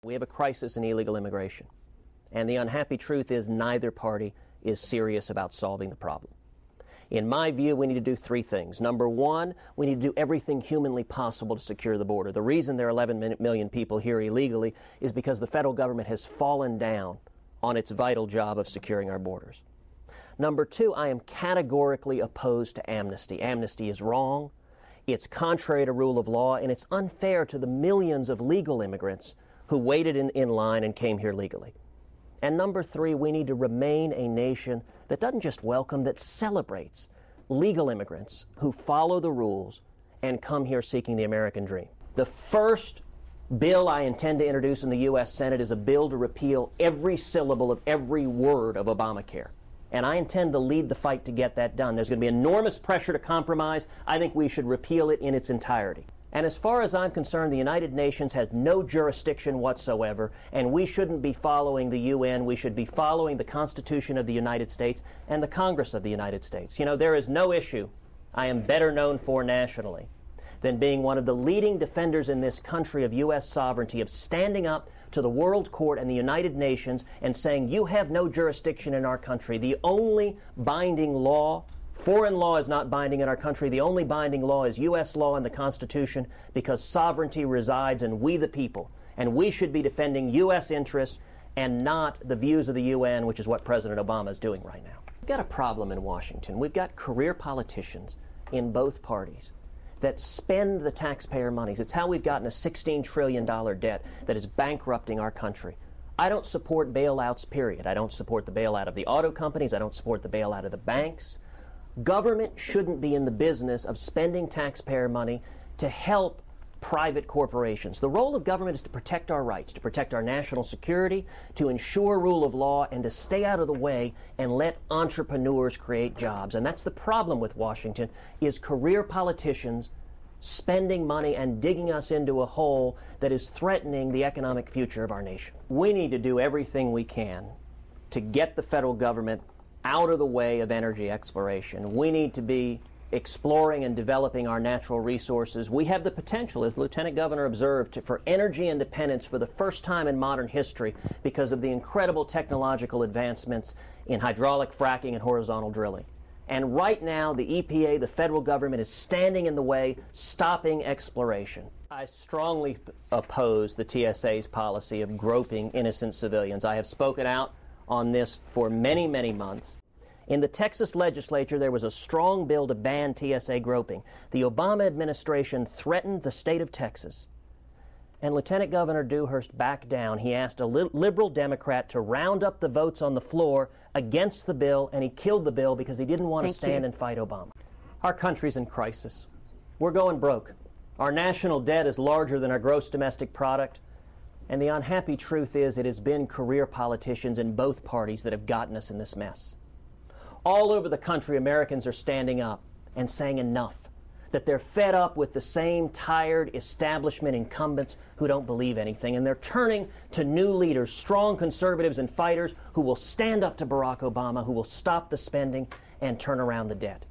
We have a crisis in illegal immigration, and the unhappy truth is neither party is serious about solving the problem. In my view, we need to do three things. Number one, we need to do everything humanly possible to secure the border. The reason there are 11 million people here illegally is because the federal government has fallen down on its vital job of securing our borders. Number two, I am categorically opposed to amnesty. Amnesty is wrong, it's contrary to rule of law, and it's unfair to the millions of legal immigrants who waited in line and came here legally. And number three, we need to remain a nation that doesn't just welcome, that celebrates legal immigrants who follow the rules and come here seeking the American dream. The first bill I intend to introduce in the U.S. Senate is a bill to repeal every syllable of every word of Obamacare. And I intend to lead the fight to get that done. There's going to be enormous pressure to compromise. I think we should repeal it in its entirety. And as far as I'm concerned, the United Nations has no jurisdiction whatsoever, and we shouldn't be following the UN. We should be following the Constitution of the United States and the Congress of the United States. You know, there is no issue I am better known for nationally than being one of the leading defenders in this country of U.S. sovereignty, of standing up to the World Court and the United Nations and saying, you have no jurisdiction in our country. The only binding law, foreign law is not binding in our country. The only binding law is U.S. law and the Constitution, because sovereignty resides in we the people. And we should be defending U.S. interests and not the views of the UN, which is what President Obama is doing right now. We've got a problem in Washington. We've got career politicians in both parties that spend the taxpayer monies. It's how we've gotten a $16 trillion debt that is bankrupting our country. I don't support bailouts, period. I don't support the bailout of the auto companies. I don't support the bailout of the banks. Government shouldn't be in the business of spending taxpayer money to help private corporations. The role of government is to protect our rights, to protect our national security, to ensure rule of law, and to stay out of the way and let entrepreneurs create jobs. And that's the problem with Washington, is career politicians spending money and digging us into a hole that is threatening the economic future of our nation. We need to do everything we can to get the federal government out of the way of energy exploration. We need to be exploring and developing our natural resources. We have the potential, as the Lieutenant Governor observed, for energy independence for the first time in modern history because of the incredible technological advancements in hydraulic fracking and horizontal drilling. And right now, the EPA, the federal government, is standing in the way, stopping exploration. I strongly oppose the TSA's policy of groping innocent civilians. I have spoken out on this for many, many months. In the Texas legislature, there was a strong bill to ban TSA groping. The Obama administration threatened the state of Texas, and Lieutenant Governor Dewhurst backed down. He asked a liberal Democrat to round up the votes on the floor against the bill, and he killed the bill because he didn't want to stand and fight Obama. Our country's in crisis. We're going broke. Our national debt is larger than our gross domestic product, and the unhappy truth is it has been career politicians in both parties that have gotten us in this mess. All over the country, Americans are standing up and saying enough, that they're fed up with the same tired establishment incumbents who don't believe anything, and they're turning to new leaders, strong conservatives and fighters who will stand up to Barack Obama, who will stop the spending and turn around the debt.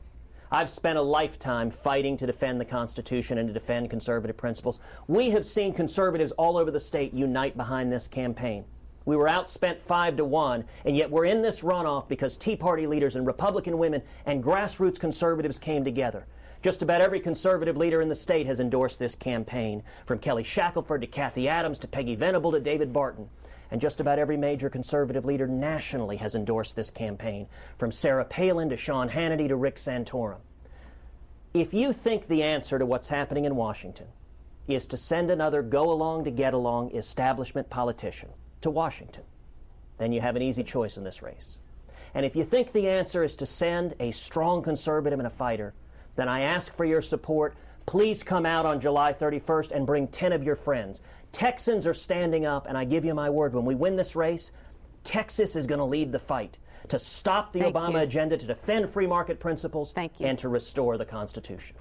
I've spent a lifetime fighting to defend the Constitution and to defend conservative principles. We have seen conservatives all over the state unite behind this campaign. We were outspent 5-1, and yet we're in this runoff because Tea Party leaders and Republican women and grassroots conservatives came together. Just about every conservative leader in the state has endorsed this campaign, from Kelly Shackelford to Kathy Adams to Peggy Venable to David Barton. And just about every major conservative leader nationally has endorsed this campaign, from Sarah Palin to Sean Hannity to Rick Santorum. If you think the answer to what's happening in Washington is to send another go-along-to-get-along establishment politician to Washington, then you have an easy choice in this race. And if you think the answer is to send a strong conservative and a fighter, then I ask for your support. Please come out on July 31st and bring 10 of your friends. Texans are standing up, and I give you my word, when we win this race, Texas is going to lead the fight to stop the Obama agenda, to defend free market principles, and to restore the Constitution.